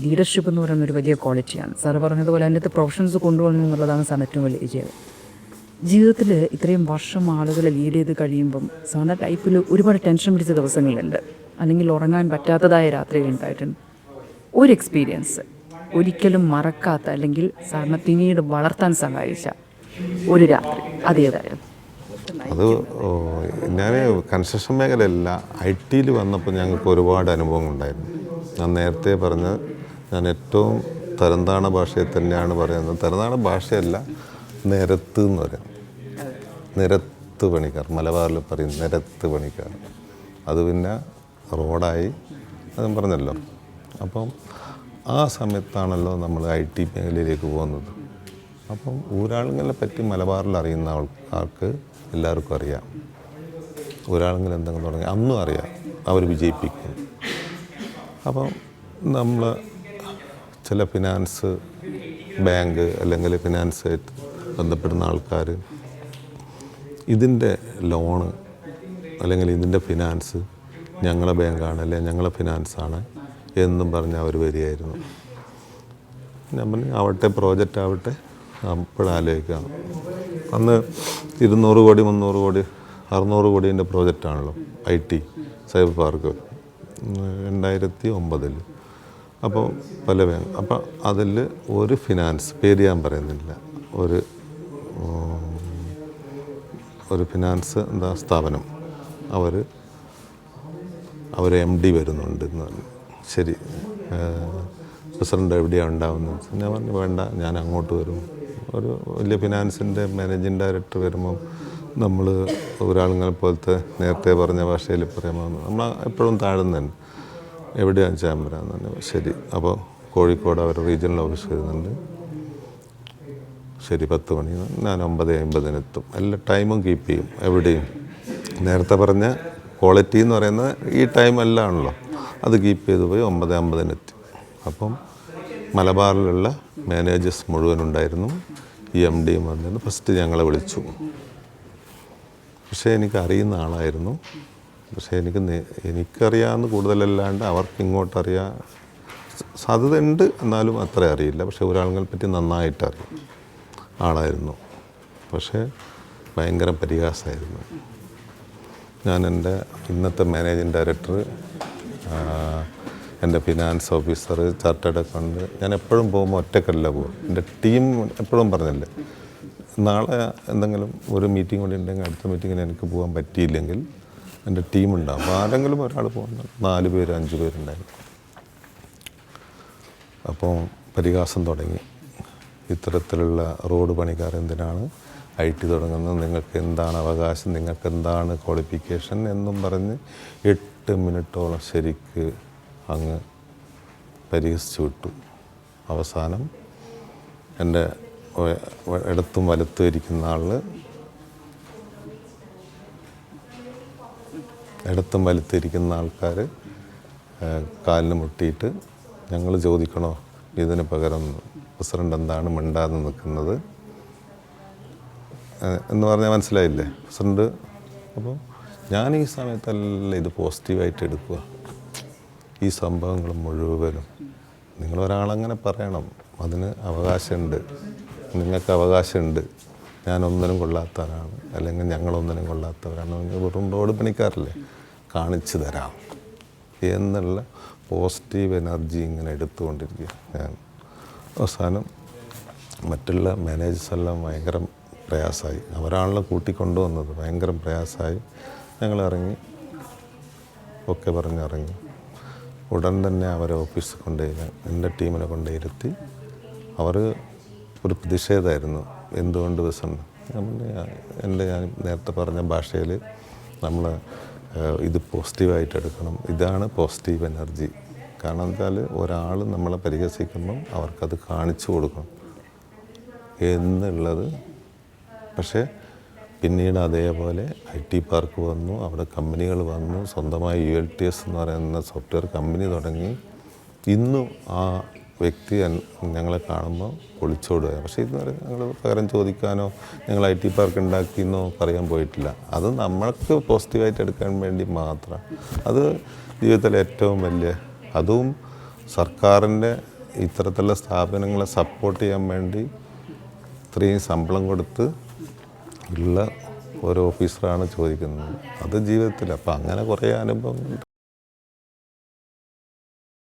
Leadership എന്ന് പറയുന്നൊരു വലിയ ക്വാളിറ്റിയാണ്. സാറ് പറഞ്ഞതുപോലെ അതിൻ്റെ പ്രൊഫഷൻസ് കൊണ്ടുപോകുന്നു എന്നുള്ളതാണ് സാറിന് ഏറ്റവും വലിയ വിജയം. ജീവിതത്തിൽ ഇത്രയും വർഷം ആളുകളെ ലീഡ് ചെയ്ത് കഴിയുമ്പം സാറിൻ്റെ ലൈഫിൽ ഒരുപാട് ടെൻഷൻ പിടിച്ച ദിവസങ്ങളുണ്ട്, അല്ലെങ്കിൽ ഉറങ്ങാൻ പറ്റാത്തതായ രാത്രികൾ ഉണ്ടായിട്ടുണ്ട്. ഒരു എക്സ്പീരിയൻസ് ഒരിക്കലും മറക്കാത്ത, അല്ലെങ്കിൽ സാറിനെ പിന്നീട് വളർത്താൻ സഹായിച്ച ഒരു രാത്രി അതേതായിരുന്നു? അത് ഞാൻ കൺസ്ട്രക്ഷൻ മേഖലയല്ല, IT വന്നപ്പോൾ ഞങ്ങൾക്ക് ഒരുപാട് അനുഭവങ്ങളുണ്ടായിരുന്നു. ഞാൻ നേരത്തെ പറഞ്ഞ ഞാൻ ഏറ്റവും തരംതാണ ഭാഷയിൽ തന്നെയാണ് പറയുന്നത്. തരംതാണ ഭാഷയല്ല, നിരത്ത് എന്ന് പറയും. നിരത്ത് പണിക്കാർ, മലബാറിൽ പറയും നിരത്ത് പണിക്കാർ. അത് പിന്നെ റോഡായി, അതും പറഞ്ഞല്ലോ. അപ്പം ആ സമയത്താണല്ലോ നമ്മൾ IT മേഖലയിലേക്ക് പോകുന്നത്. അപ്പം ഊരാളുങ്ങളെ പറ്റി മലബാറിൽ അറിയുന്ന ആൾക്ക് എല്ലാവർക്കും അറിയാം. ഊരാളുങ്ങൾ എന്തെങ്കിലും തുടങ്ങി അന്നും അറിയാം, അവർ വിജയിപ്പിക്കും. അപ്പം നമ്മൾ ചില ഫിനാൻസ് ബാങ്ക് അല്ലെങ്കിൽ ഫിനാൻസായിട്ട് ബന്ധപ്പെടുന്ന ആൾക്കാർ ഇതിൻ്റെ ലോണ് അല്ലെങ്കിൽ ഇതിൻ്റെ ഫിനാൻസ് ഞങ്ങളെ ബാങ്കാണ് അല്ലെങ്കിൽ ഞങ്ങളെ ഫിനാൻസാണ് എന്നും പറഞ്ഞ് അവർ വരികയായിരുന്നു. ഞാൻ പറഞ്ഞു ആവട്ടെ, പ്രോജക്റ്റ് ആവട്ടെ, അപ്പോഴാലോചിക്കാം. അന്ന് 200 കോടി 300 കോടി 600 കോടീൻ്റെ പ്രോജക്റ്റാണല്ലോ IT സൈബർ പാർക്ക് 2009. അപ്പോൾ പല ബാങ്ക്. അപ്പോൾ അതിൽ ഒരു ഫിനാൻസ്, പേര് ഞാൻ പറയുന്നില്ല, ഒരു ഫിനാൻസ് സ്ഥാപനം അവർ MD വരുന്നുണ്ട് എന്ന് പറഞ്ഞു. ശരി, പ്രസിഡൻ്റ് എവിടെയാണ് ഉണ്ടാവുന്നത്? ഞാൻ പറഞ്ഞു വേണ്ട, ഞാൻ അങ്ങോട്ട് വരും. ഒരു വലിയ ഫിനാൻസിൻ്റെ മാനേജിങ് ഡയറക്ടർ വരുമ്പം നമ്മൾ ഒരാളുങ്ങളെ പോലത്തെ നേരത്തെ പറഞ്ഞ ഭാഷയിൽ പറയുമ്പോൾ നമ്മൾ എപ്പോഴും താഴ്ന്നുണ്ട്. എവിടെയാണ് ചാമ്പരാന്ന് പറഞ്ഞു. ശരി, അപ്പോൾ കോഴിക്കോട് അവർ റീജിയണൽ ഓഫീസ് വരുന്നുണ്ട്. ശരി, 10 മണി. ഞാൻ 9:50 എത്തും. എല്ലാ ടൈമും കീപ്പ് ചെയ്യും. എവിടെയും നേരത്തെ പറഞ്ഞ ക്വാളിറ്റി എന്ന് പറയുന്നത് ഈ ടൈമെല്ലാം ആണല്ലോ, അത് കീപ്പ് ചെയ്ത് പോയി 9:50 എത്തി. അപ്പം മലബാറിലുള്ള മാനേജേഴ്സ് മുഴുവനുണ്ടായിരുന്നു. ഈ MDയും വന്നിരുന്നു. ഫസ്റ്റ് ഞങ്ങളെ വിളിച്ചു. പക്ഷേ എനിക്കറിയുന്ന ആളായിരുന്നു. പക്ഷേ എനിക്കറിയാവുന്ന കൂടുതലല്ലാണ്ട് അവർക്ക് ഇങ്ങോട്ടറിയാൻ സാധ്യതയുണ്ട്, എന്നാലും അത്ര അറിയില്ല. പക്ഷേ ഒരാളുകളെ പറ്റി നന്നായിട്ട് അറിയും ആളായിരുന്നു. പക്ഷേ ഭയങ്കര പരിഹാസമായിരുന്നു. ഞാൻ എൻ്റെ ഇന്നത്തെ മാനേജിങ് ഡയറക്ടർ, എൻ്റെ ഫിനാൻസ് ഓഫീസർ, ചാർട്ടേഡ് അക്കൗണ്ട്, ഞാൻ എപ്പോഴും പോകുമ്പോൾ ഒറ്റക്കല്ല പോകും. എൻ്റെ ടീം എപ്പോഴും പറഞ്ഞില്ലേ, നാളെ എന്തെങ്കിലും ഒരു മീറ്റിംഗ് കൂടി ഉണ്ടെങ്കിൽ അടുത്ത മീറ്റിങ്ങിന് എനിക്ക് പോകാൻ പറ്റിയില്ലെങ്കിൽ എൻ്റെ ടീമുണ്ടാകും. അപ്പോൾ ആരെങ്കിലും ഒരാൾ പോകുന്നത് 4 പേര് 5 പേരുണ്ടായിരുന്നു. അപ്പോൾ പരിഹാസം തുടങ്ങി. ഇത്തരത്തിലുള്ള റോഡ് പണിക്കാർ എന്തിനാണ് IT തുടങ്ങുന്നത്, നിങ്ങൾക്ക് എന്താണ് അവകാശം, നിങ്ങൾക്ക് എന്താണ് ക്വാളിഫിക്കേഷൻ എന്നും പറഞ്ഞ് 8 മിനിറ്റോളം ശരിക്ക് അങ്ങ് പരിഹസിച്ചു വിട്ടു. അവസാനം എൻ്റെ ഇടത്തും വലത്തും ഇരിക്കുന്ന ഇടത്തും വലത്തിരിക്കുന്ന ആൾക്കാർ കാലിന് മുട്ടിയിട്ട് ഞങ്ങൾ ചോദിക്കണോ ഇതിന് പകരം പ്രസിഡൻ്റ് എന്താണ് മിണ്ടാതെ നിൽക്കുന്നത് എന്ന് പറഞ്ഞാൽ മനസ്സിലായില്ലേ പ്രസിഡൻ്റ്? അപ്പോൾ ഞാൻ ഈ സമയത്തെല്ലാം ഇത് പോസിറ്റീവായിട്ട് എടുക്കുക. ഈ സംഭവങ്ങൾ മുഴുവനും നിങ്ങളൊരാളങ്ങനെ പറയണം, അതിന് അവകാശമുണ്ട്, നിങ്ങൾക്ക് അവകാശമുണ്ട്. ഞാനൊന്നിനും കൊള്ളാത്തവരാണ്, അല്ലെങ്കിൽ ഞങ്ങളൊന്നിനും കൊള്ളാത്തവരാണ്, വെറും റോഡ് പണിക്കാരല്ലേ, കാണിച്ചു തരാം എന്നുള്ള പോസിറ്റീവ് എനർജി ഇങ്ങനെ എടുത്തുകൊണ്ടിരിക്കുക. ഞാൻ അവസാനം മറ്റുള്ള മാനേജേഴ്സെല്ലാം ഭയങ്കര പ്രയാസമായി. അവരാണല്ലോ കൂട്ടിക്കൊണ്ടുവന്നത്. ഭയങ്കര പ്രയാസമായി. ഞങ്ങൾ ഇറങ്ങി, ഒക്കെ പറഞ്ഞിറങ്ങി. ഉടൻ തന്നെ അവരെ ഓഫീസിൽ കൊണ്ടുപോയി എൻ്റെ ടീമിനെ കൊണ്ടുപോയിരുത്തി. അവർ ഒരു പ്രതിഷേധമായിരുന്നു. എന്തുകൊണ്ട് പ്രസിഡന്റ്? ഞാൻ നേരത്തെ പറഞ്ഞ ഭാഷയിൽ നമ്മൾ ഇത് പോസിറ്റീവായിട്ട് എടുക്കണം. ഇതാണ് പോസിറ്റീവ് എനർജി. കാരണം വെച്ചാൽ ഒരാൾ നമ്മളെ പരിഹസിക്കുമ്പം അവർക്കത് കാണിച്ചു കൊടുക്കണം എന്നുള്ളത്. പക്ഷേ പിന്നീട് അതേപോലെ IT പാർക്ക് വന്നു, അവിടെ കമ്പനികൾ വന്നു, സ്വന്തമായി ULTS എന്ന് പറയുന്ന സോഫ്റ്റ്വെയർ കമ്പനി തുടങ്ങി. ഇന്നും ആ വ്യക്തി ഞങ്ങളെ കാണുമ്പോൾ ഒളിച്ചോടുക. പക്ഷേ ഇതുവരെ ഞങ്ങൾ പകരം ചോദിക്കാനോ ഞങ്ങൾ IT പാർക്ക് ഉണ്ടാക്കിയെന്നോ പറയാൻ പോയിട്ടില്ല. അത് നമ്മൾക്ക് പോസിറ്റീവായിട്ട് എടുക്കാൻ വേണ്ടി മാത്രം. അത് ജീവിതത്തിലെ ഏറ്റവും വലിയ, അതും സർക്കാരിൻ്റെ ഇത്തരത്തിലുള്ള സ്ഥാപനങ്ങളെ സപ്പോർട്ട് ചെയ്യാൻ വേണ്ടി ഇത്രയും ശമ്പളം കൊടുത്ത് ഉള്ള ഒരു ഓഫീസറാണ് ചോദിക്കുന്നത്. അത് ജീവിതത്തിൽ അപ്പം അങ്ങനെ കുറേ അനുഭവം